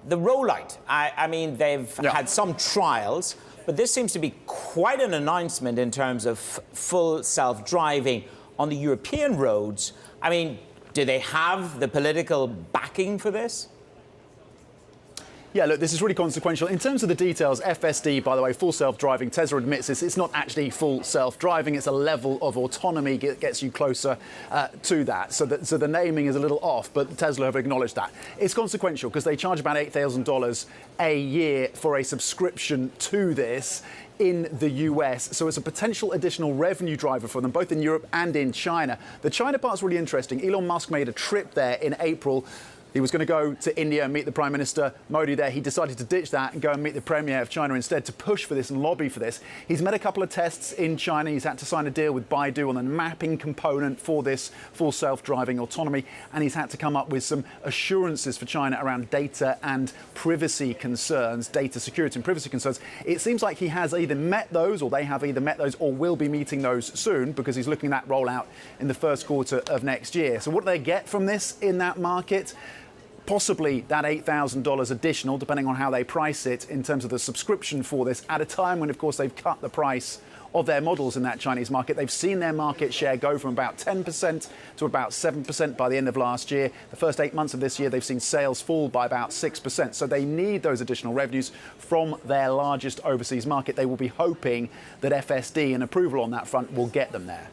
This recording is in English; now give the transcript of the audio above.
the rollout. I mean, they've had some trials, but this seems to be quite an announcement in terms of full self-driving on the European roads. I mean, do they have the political backing for this? Yeah, look, this is really consequential. In terms of the details, FSD, by the way, full self-driving, Tesla admits this, it's not actually full self-driving, it's a level of autonomy that gets you closer to that. So the naming is a little off, but Tesla have acknowledged that. It's consequential because they charge about $8,000 a year for a subscription to this in the US. So it's a potential additional revenue driver for them, both in Europe and in China. The China part's really interesting. Elon Musk made a trip there in April. He was going to go to India and meet the Prime Minister Modi there. He decided to ditch that and go and meet the Premier of China instead to push for this and lobby for this. He's made a couple of tests in China. He's had to sign a deal with Baidu on the mapping component for this full self-driving autonomy. And he's had to come up with some assurances for China around data and privacy concerns, data security and privacy concerns. It seems like he has either met those, or they have either met those, or will be meeting those soon, because he's looking at that rollout in the first quarter of next year. So what do they get from this in that market? Possibly that $8,000 additional, depending on how they price it in terms of the subscription for this, at a time when, of course, they've cut the price of their models in that Chinese market. They've seen their market share go from about 10% to about 7% by the end of last year. The first 8 months of this year, they've seen sales fall by about 6%. So they need those additional revenues from their largest overseas market. They will be hoping that FSD and approval on that front will get them there.